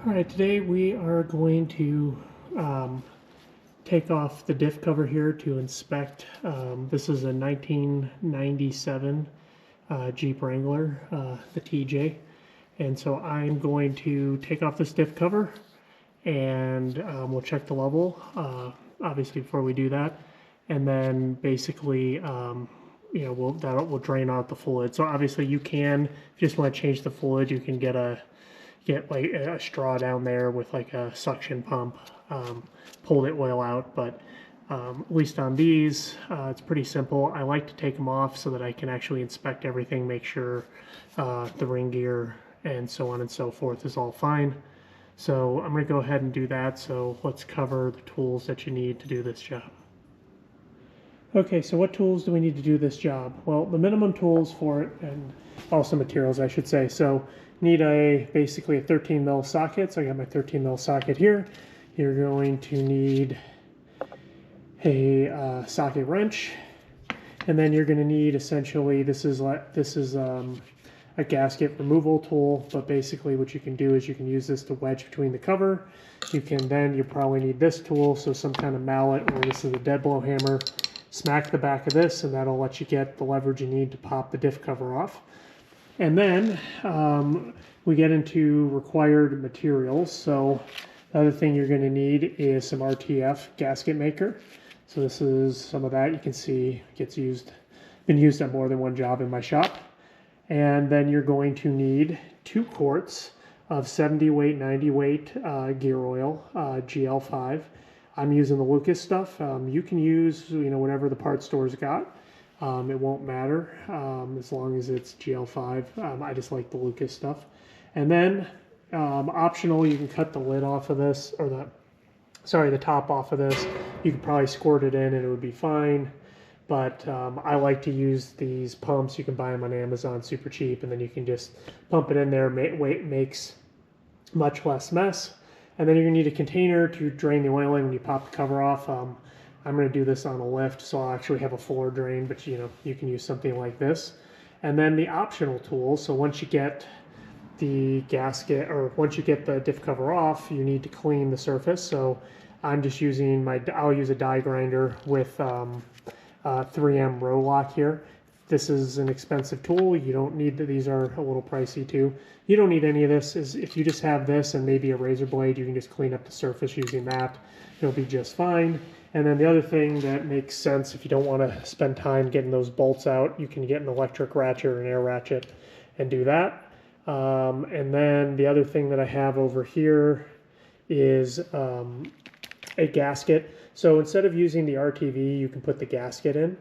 All right, today we are going to take off the diff cover here to inspect. This is a 1997 Jeep Wrangler, the TJ. And so I'm going to take off this diff cover and we'll check the level, obviously before we do that. And then basically, we'll drain out the fluid. So obviously you can, if you just want to change the fluid, you can get like a straw down there with like a suction pump, pull the oil out. But at least on these, it's pretty simple. I like to take them off so that I can actually inspect everything, make sure the ring gear and so on and so forth is all fine. So I'm going to go ahead and do that. So let's cover the tools that you need to do this job. Okay, so what tools do we need to do this job? Well, the minimum tools for it, and also materials I should say. So need basically a 13 mil socket. So I got my 13 mil socket here. You're going to need a socket wrench, and then you're going to need essentially this is a gasket removal tool. But basically what you can do is you can use this to wedge between the cover. You probably need this tool, so some kind of mallet, or this is a dead blow hammer. Smack the back of this and that'll let you get the leverage you need to pop the diff cover off. And then we get into required materials. So the other thing you're going to need is some RTF gasket maker. So this is some of that. You can see been used on more than one job in my shop. And then you're going to need 2 quarts of 70 weight, 90 weight gear oil, GL5. I'm using the Lucas stuff. You can use whatever the parts store's got. It won't matter as long as it's GL5. I just like the Lucas stuff. And then optional, you can cut the lid off of this, or the top off of this. You could probably squirt it in and it would be fine. But I like to use these pumps. You can buy them on Amazon super cheap, and then you can just pump it in there. Makes much less mess. And then you're going to need a container to drain the oil in when you pop the cover off. I'm going to do this on a lift, so I'll actually have a fuller drain, but you can use something like this. And then the optional tools, so once you get the gasket, or once you get the diff cover off, you need to clean the surface. So I'm just using I'll use a die grinder with 3M row lock here. This is an expensive tool. You don't need these are a little pricey too. You don't need any of this. If you just have this and maybe a razor blade, you can just clean up the surface using that. It'll be just fine. And then the other thing that makes sense, if you don't want to spend time getting those bolts out, you can get an electric ratchet or an air ratchet and do that. And then the other thing that I have over here is a gasket. So instead of using the RTV, you can put the gasket in.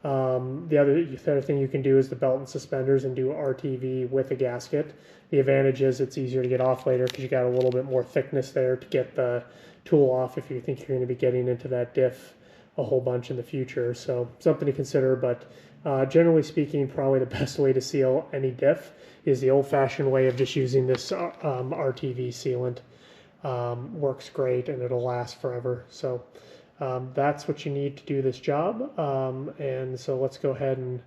The other thing you can do is the belt and suspenders and do RTV with a gasket. The advantage is it's easier to get off later because you got a little bit more thickness there to get the tool off if you think you're going to be getting into that diff a whole bunch in the future. So something to consider, but generally speaking, probably the best way to seal any diff is the old-fashioned way of just using this RTV sealant. Works great and it'll last forever. So that's what you need to do this job. And so let's go ahead and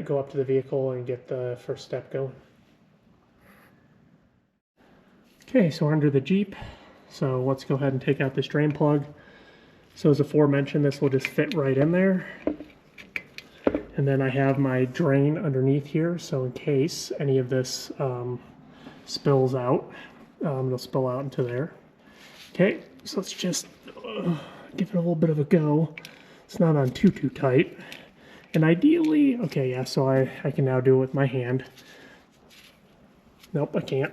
go up to the vehicle and get the first step going. Okay, so we're under the Jeep. So let's go ahead and take out this drain plug. So as aforementioned, this will just fit right in there. And then I have my drain underneath here. So in case any of this spills out, it'll spill out into there. Okay, so let's just give it a little bit of a go. It's not on too tight. And ideally, okay, yeah, so I can now do it with my hand. Nope, I can't.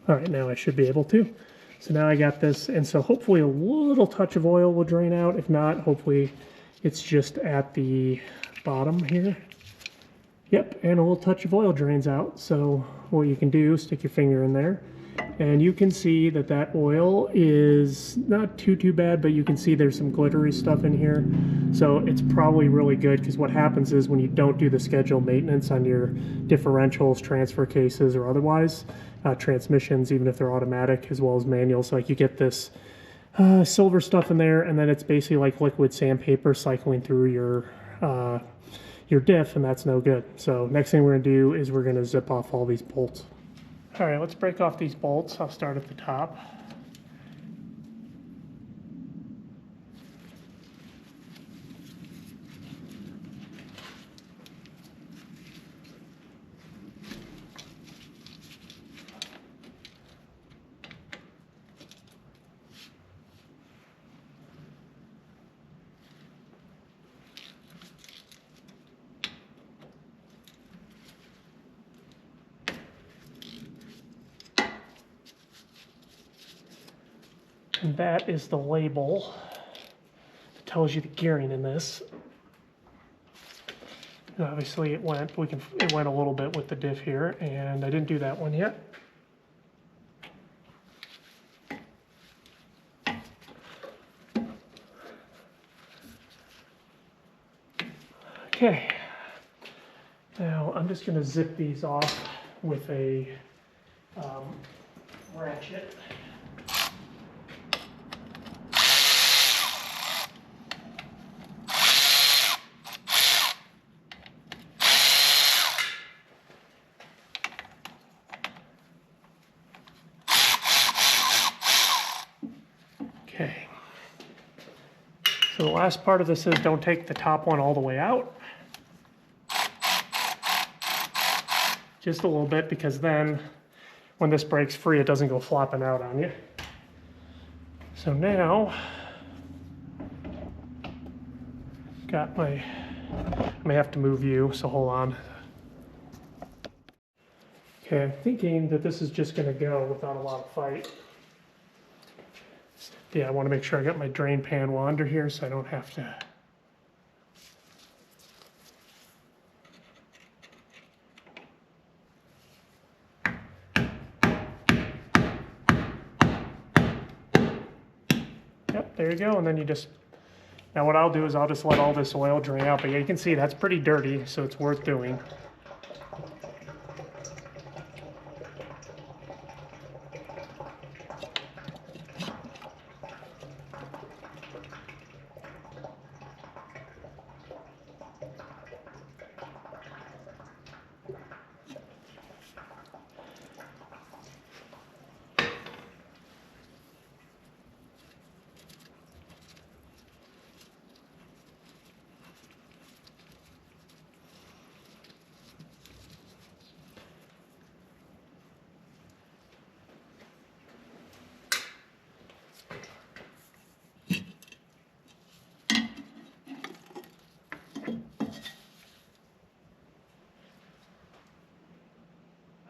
All right, now I should be able to. So now I got this, and so hopefully a little touch of oil will drain out. If not, hopefully it's just at the bottom here. Yep, and a little touch of oil drains out. So what you can do, stick your finger in there, and you can see that oil is not too bad, but you can see there's some glittery stuff in here. So it's probably really good, because what happens is when you don't do the scheduled maintenance on your differentials, transfer cases, or otherwise, transmissions, even if they're automatic, as well as manuals, like you get this silver stuff in there, and then it's basically like liquid sandpaper cycling through your your diff, and that's no good. So next thing we're going to do is we're going to zip off all these bolts. All right, let's break off these bolts. I'll start at the top. And that is the label that tells you the gearing in this. And obviously it went a little bit with the diff here, and I didn't do that one yet. Okay. Now I'm just going to zip these off with a ratchet. Okay, so the last part of this is don't take the top one all the way out. Just a little bit, because then when this breaks free, it doesn't go flopping out on you. So now, I may have to move you, so hold on. Okay, I'm thinking that this is just gonna go without a lot of fight. Yeah, I want to make sure I got my drain pan well under here so I don't have to. Yep, there you go. And then you just, now what I'll do is I'll just let all this oil drain out. But yeah, you can see that's pretty dirty, so it's worth doing.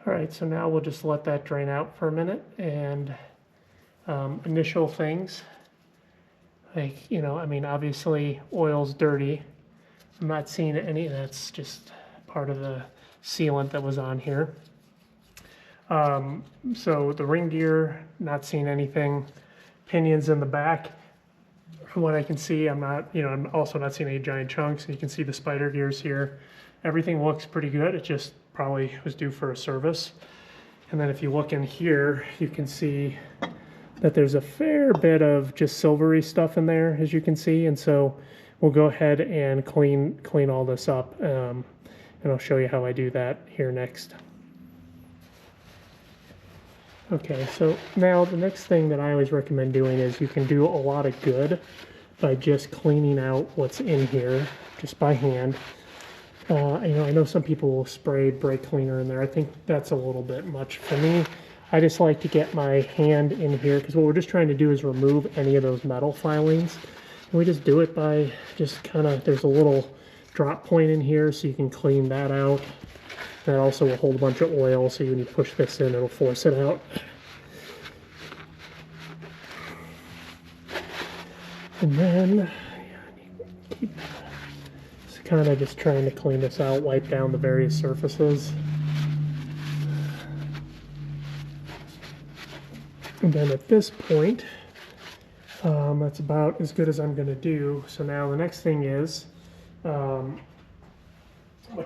All right, so now we'll just let that drain out for a minute, and initial things, like, you know, I mean, obviously oil's dirty. I'm not seeing any, that's just part of the sealant that was on here. So the ring gear, not seeing anything. Pinions in the back, from what I can see, I'm also not seeing any giant chunks. You can see the spider gears here. Everything looks pretty good. It just probably was due for a service. And then if you look in here, you can see that there's a fair bit of just silvery stuff in there, as you can see. And so we'll go ahead and clean all this up, and I'll show you how I do that here next. Okay, so now the next thing that I always recommend doing is you can do a lot of good by just cleaning out what's in here just by hand. I know some people will spray brake cleaner in there. I think that's a little bit much for me. I just like to get my hand in here, because what we're just trying to do is remove any of those metal filings. And we just do it by just kind of, there's a little drop point in here, so you can clean that out. That also will hold a bunch of oil, so when you push this in, it'll force it out. And then, keep kind of just trying to clean this out, wipe down the various surfaces. And then at this point, that's about as good as I'm going to do. So now the next thing is, what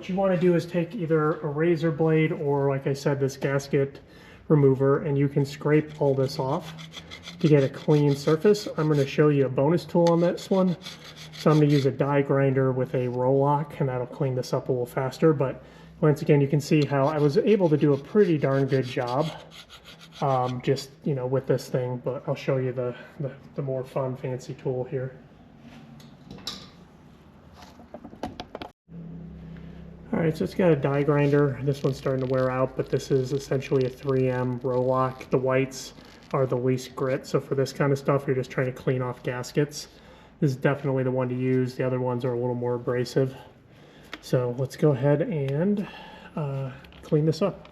you want to do is take either a razor blade or, like I said, this gasket remover, and you can scrape all this off to get a clean surface. I'm going to show you a bonus tool on this one. So I'm going to use a die grinder with a roll lock, and that'll clean this up a little faster. But once again, you can see how I was able to do a pretty darn good job just, you know, with this thing. But I'll show you the more fun, fancy tool here. All right, so it's got a die grinder. This one's starting to wear out, but this is essentially a 3M roll lock. The whites are the least grit, so for this kind of stuff, you're just trying to clean off gaskets. This is definitely the one to use. The other ones are a little more abrasive. So let's go ahead and clean this up.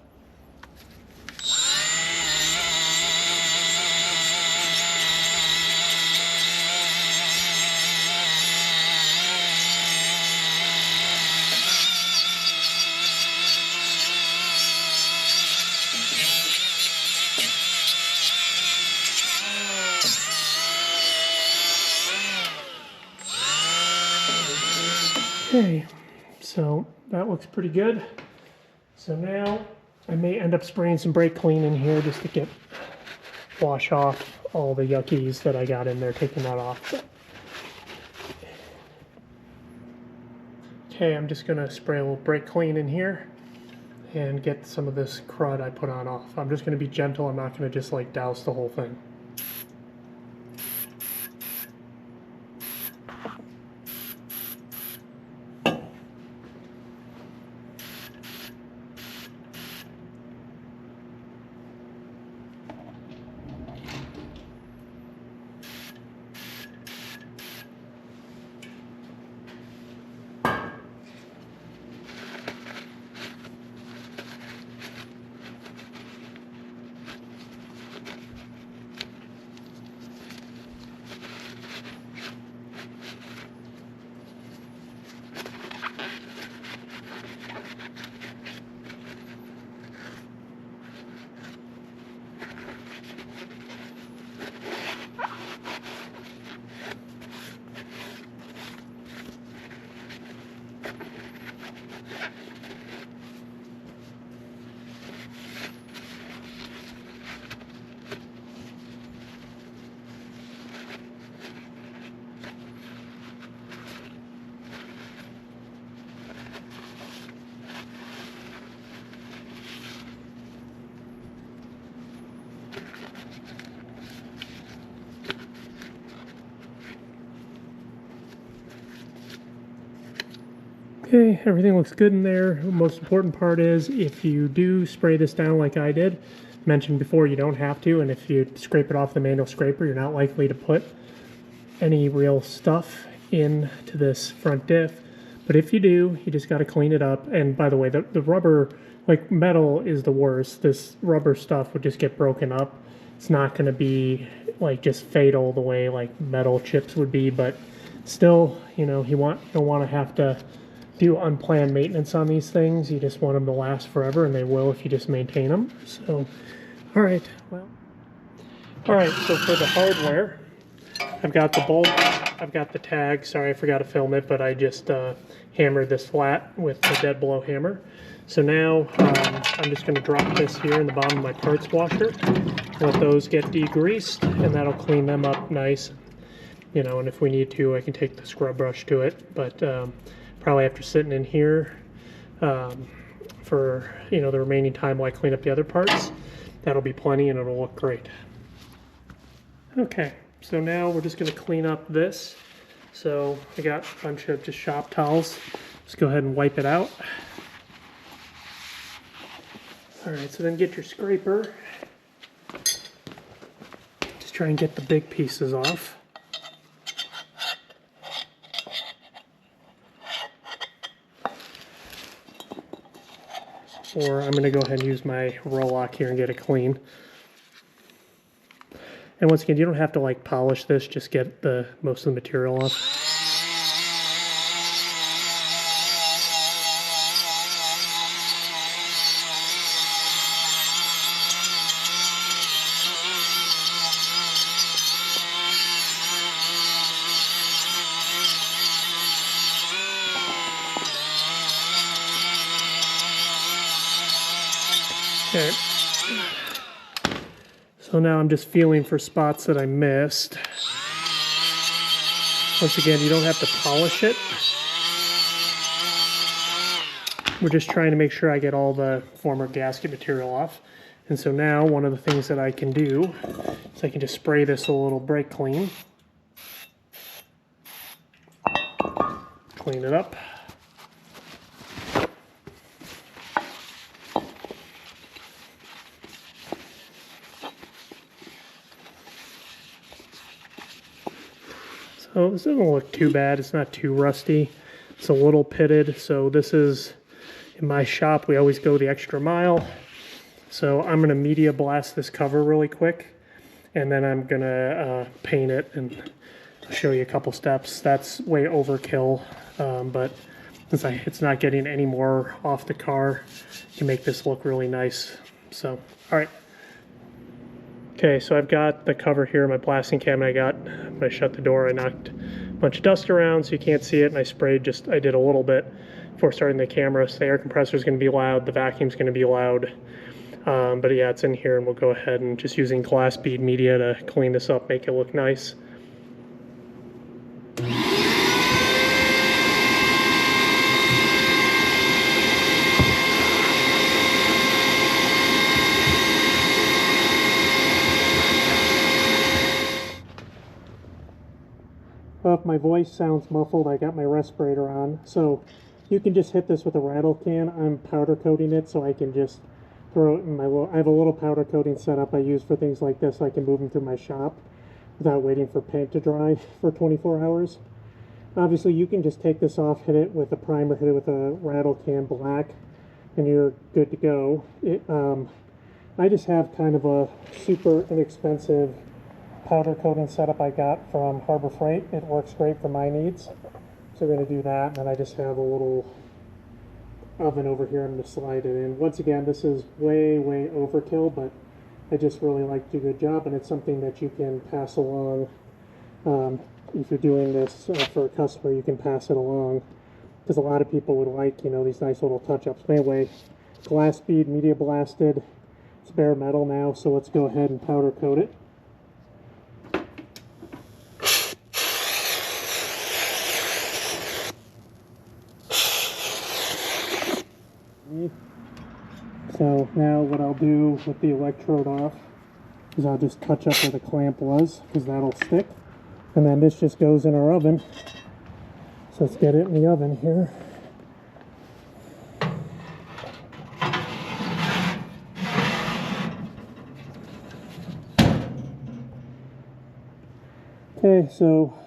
Okay, so that looks pretty good. So now I may end up spraying some brake clean in here just to wash off all the yuckies that I got in there, taking that off. Okay, I'm just gonna spray a little brake clean in here and get some of this crud I put on off. I'm just gonna be gentle. I'm not gonna just like douse the whole thing. Okay, everything looks good in there. The most important part is if you do spray this down like I did, mentioned before, you don't have to, and if you scrape it off the manual scraper, you're not likely to put any real stuff into this front diff. But if you do, you just got to clean it up. And by the way, the rubber, like metal is the worst. This rubber stuff would just get broken up. It's not going to be like just fatal the way like metal chips would be, but still, you know, you don't want to have to do unplanned maintenance on these things. You just want them to last forever, and they will if you just maintain them. So, all right, so for the hardware, I've got the bolt, I've got the tag. Sorry, I forgot to film it, but I just hammered this flat with the dead blow hammer. So now I'm just going to drop this here in the bottom of my parts washer, let those get degreased, and that'll clean them up nice. You know, and if we need to, I can take the scrub brush to it, but probably after sitting in here for, you know, the remaining time while I clean up the other parts, that'll be plenty and it'll look great. Okay, so now we're just going to clean up this. So I got a bunch of just shop towels. Just go ahead and wipe it out. All right, so then get your scraper. Just try and get the big pieces off. Or I'm going to go ahead and use my roll lock here and get it clean. And once again, you don't have to like polish this, just get the most of the material off. Okay. So now I'm just feeling for spots that I missed. Once again, you don't have to polish it. We're just trying to make sure I get all the former gasket material off. And so now one of the things that I can do is I can just spray this a little brake clean. Clean it up. So this doesn't look too bad. It's not too rusty. It's a little pitted. So this is, in my shop, we always go the extra mile. So I'm going to media blast this cover really quick, and then I'm going to paint it, and I'll show you a couple steps. That's way overkill, but since it's not getting any more off the car, you can make this look really nice. So, all right. Okay, so I've got the cover here in my blasting cabinet. When I shut the door, I knocked a bunch of dust around so you can't see it, and I sprayed I did a little bit before starting the camera. So the air compressor is going to be loud, the vacuum is going to be loud. But yeah, it's in here, and we'll go ahead and just using glass bead media to clean this up, make it look nice. Well, if my voice sounds muffled, I got my respirator on. So you can just hit this with a rattle can. I'm powder coating it so I can just throw it in my I have a little powder coating setup I use for things like this so I can move them through my shop without waiting for paint to dry for 24 hours. Obviously, you can just take this off, hit it with a primer, hit it with a rattle can black, and you're good to go. I just have kind of a super inexpensive powder coating setup I got from Harbor Freight. It works great for my needs. So we're going to do that, and then I just have a little oven over here. I'm going to slide it in. Once again, this is way overkill, but I just really like to do a good job, and it's something that you can pass along. If you're doing this for a customer, you can pass it along, because a lot of people would like, these nice little touch-ups. Anyway, glass bead, media blasted. It's bare metal now, so let's go ahead and powder coat it. So now what I'll do with the electrode off is I'll just touch up where the clamp was, because that'll stick. And then this just goes in our oven. So let's get it in the oven here. Okay, so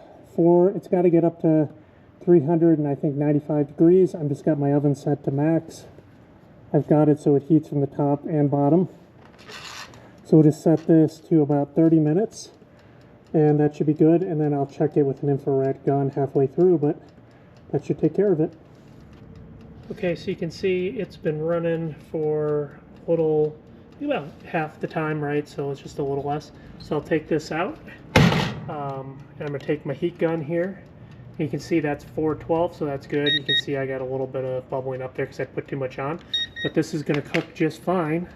it's got to get up to 300 and I think 95 degrees. I've just got my oven set to max. I've got it so it heats from the top and bottom. So we'll just set this to about 30 minutes, and that should be good. And then I'll check it with an infrared gun halfway through, but that should take care of it. Okay, so you can see it's been running for a little, about half the time, right? So it's just a little less. So I'll take this out, and I'm going to take my heat gun here. You can see that's 412, so that's good. You can see I got a little bit of bubbling up there because I put too much on. But this is going to cook just fine,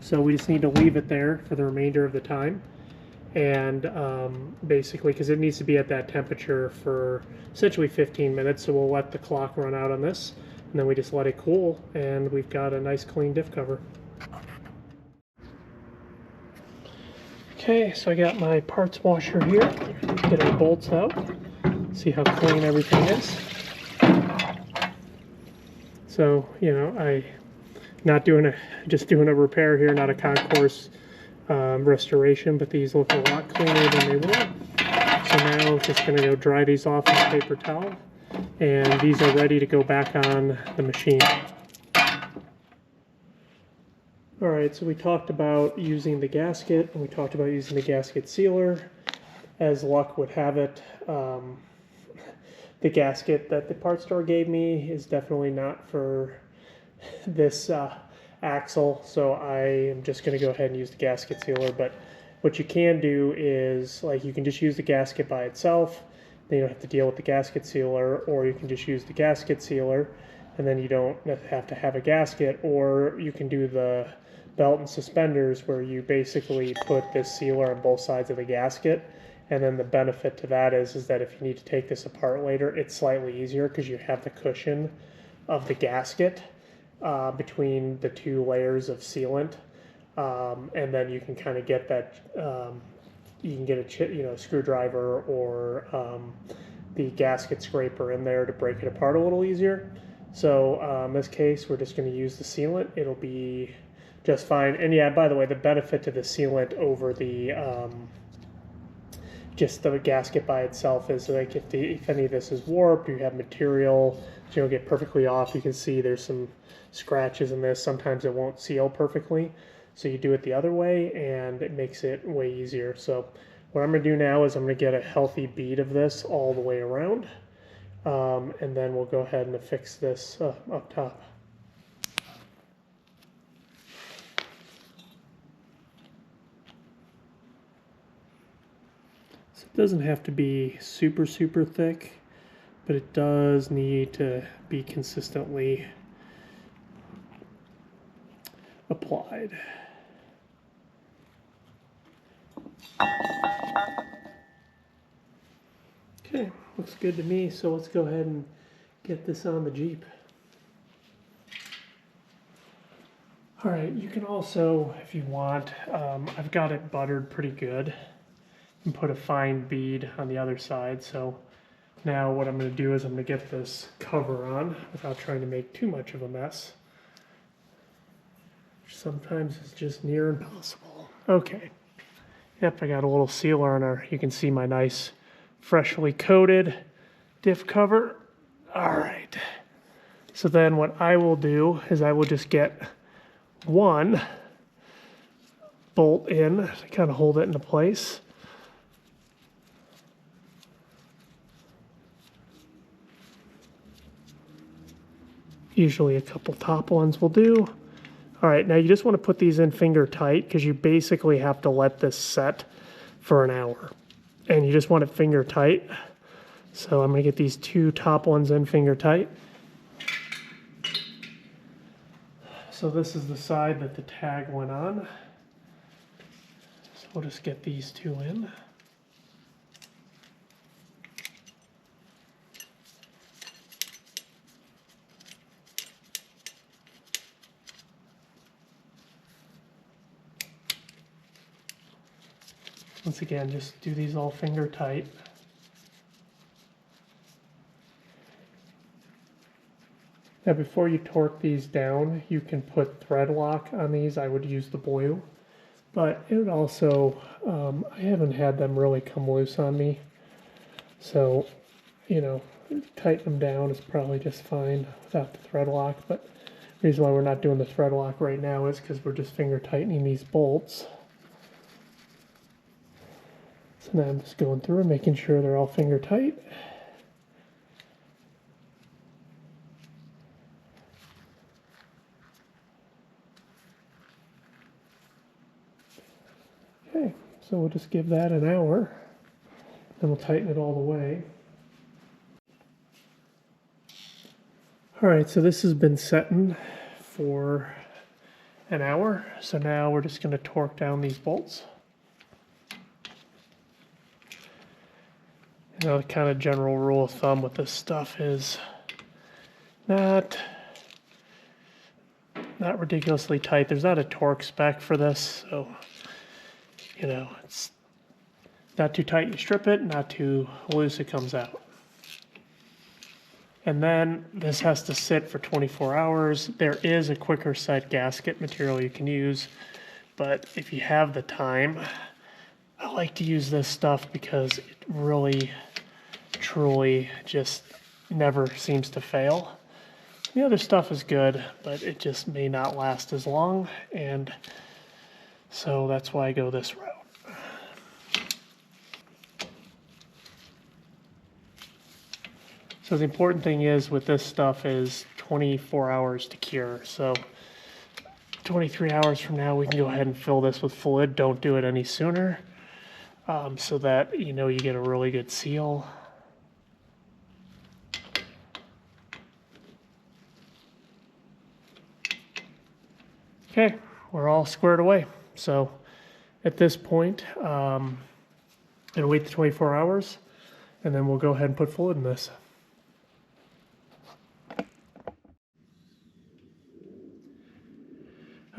so we just need to leave it there for the remainder of the time. And basically, because it needs to be at that temperature for essentially 15 minutes, so we'll let the clock run out on this, and then we just let it cool, and we've got a nice clean diff cover. Okay, so I got my parts washer here. Get our bolts out. See how clean everything is. So, I just doing a repair here, not a concourse restoration, but these look a lot cleaner than they were. So now I'm just going to go dry these off with a paper towel, and these are ready to go back on the machine. Alright, so we talked about using the gasket, and we talked about using the gasket sealer. As luck would have it, the gasket that the parts store gave me is definitely not for this axle, so I am just going to go ahead and use the gasket sealer. But what you can do is, you can just use the gasket by itself, then you don't have to deal with the gasket sealer, or you can just use the gasket sealer, and then you don't have to have a gasket, or you can do the belt and suspenders where you basically put this sealer on both sides of the gasket, And then the benefit to that is that if you need to take this apart later, it's slightly easier because you have the cushion of the gasket between the two layers of sealant. And then you can kind of get that, you can get a screwdriver or the gasket scraper in there to break it apart a little easier. So in this case, we're just going to use the sealant. It'll be just fine. And yeah, by the way, the benefit to the sealant over the just the gasket by itself is like if any of this is warped or you have material that you don't get perfectly off, you can see there's some scratches in this. Sometimes it won't seal perfectly. So you do it the other way and it makes it way easier. So what I'm going to do now is I'm going to get a healthy bead of this all the way around. And then we'll go ahead and affix this up top. So it doesn't have to be super, super thick, but it does need to be consistently applied. Okay, looks good to me, so let's go ahead and get this on the Jeep. All right, you can also, if you want, I've got it buttered pretty good, and put a fine bead on the other side. So now what I'm going to do is I'm going to get this cover on without trying to make too much of a mess. Sometimes it's just near impossible. Okay. Yep, I got a little sealer on her. You can see my nice freshly coated diff cover. All right. So then what I will do is I will just get one bolt in to kind of hold it into place. Usually a couple top ones will do. All right, now you just want to put these in finger tight because you basically have to let this set for an hour. And you just want it finger tight. So I'm going to get these two top ones in finger tight. So this is the side that the tag went on. So we'll just get these two in. Once again, just do these all finger tight. Now before you torque these down, you can put thread lock on these. I would use the blue, but it would also, I haven't had them really come loose on me. So, you know, tighten them down is probably just fine without the thread lock. But the reason why we're not doing the thread lock right now is because we're just finger tightening these bolts. So now I'm just going through and making sure they're all finger tight. Okay, so we'll just give that an hour, then we'll tighten it all the way. All right, so this has been setting for an hour. So now we're just going to torque down these bolts. You know, the kind of general rule of thumb with this stuff is not ridiculously tight. There's not a torque spec for this, so you know, it's not too tight, you strip it, not too loose, it comes out. And then this has to sit for 24 hours. There is a quicker set gasket material you can use, but if you have the time, I like to use this stuff because it really, truly just never seems to fail. The other stuff is good, but it just may not last as long, and so that's why I go this route. So the important thing is with this stuff is 24 hours to cure. So 23 hours from now, we can go ahead and fill this with fluid. Don't do it any sooner, so that you know you get a really good seal. Okay, we're all squared away. So at this point, and wait the 24 hours, and then we'll go ahead and put fluid in this.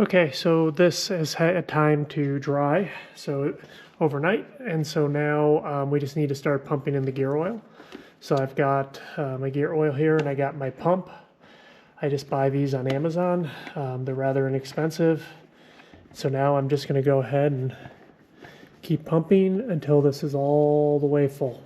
Okay, so this has had time to dry, so overnight, and so now we just need to start pumping in the gear oil. So I've got my gear oil here, and I got my pump. I just buy these on Amazon. They're rather inexpensive. So now I'm just going to go ahead and keep pumping until this is all the way full.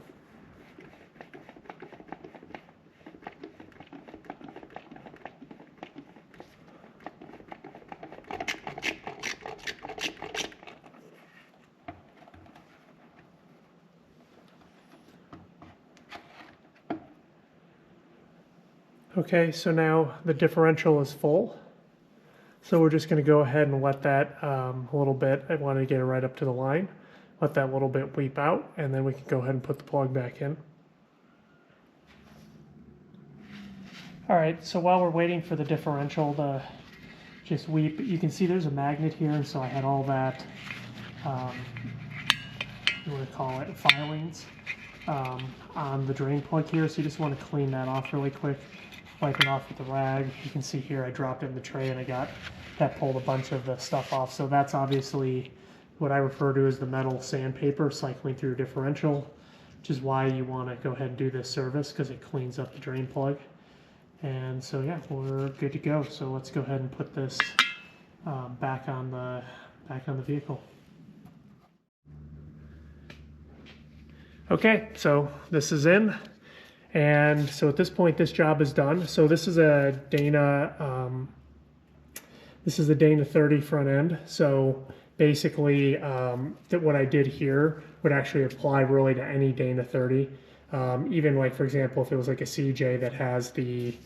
Okay, so now the differential is full. So we're just going to go ahead and let that a little bit, I wanted to get it right up to the line, let that little bit weep out, and then we can go ahead and put the plug back in. All right, so while we're waiting for the differential to just weep, you can see there's a magnet here, and so I had all that, what do you call it, filings on the drain plug here, so you just want to clean that off really quick. Wipe it off with the rag. You can see here I dropped it in the tray and I got that pulled a bunch of the stuff off. So that's obviously what I refer to as the metal sandpaper cycling through differential, which is why you want to go ahead and do this service, because it cleans up the drain plug. And so yeah, we're good to go. So let's go ahead and put this back on the vehicle. Okay, so this is in. And so at this point, this job is done. So this is a Dana 30 front end. So basically, what I did here would actually apply really to any Dana 30. Even like, for example, if it was like a CJ that has the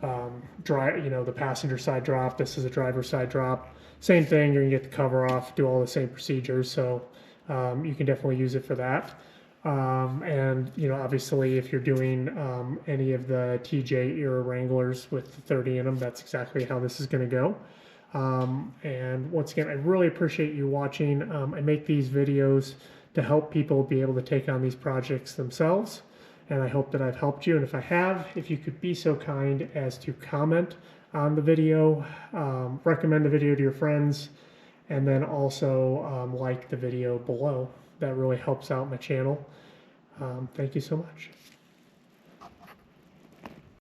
the passenger side drop, this is a driver side drop. Same thing, you're gonna get the cover off, do all the same procedures. So you can definitely use it for that. And obviously if you're doing any of the TJ era Wranglers with the 30 in them, that's exactly how this is going to go. And once again, I really appreciate you watching. I make these videos to help people be able to take on these projects themselves, and I hope that I've helped you. And if I have, if you could be so kind as to comment on the video, recommend the video to your friends, and then also like the video below. That really helps out my channel. Thank you so much.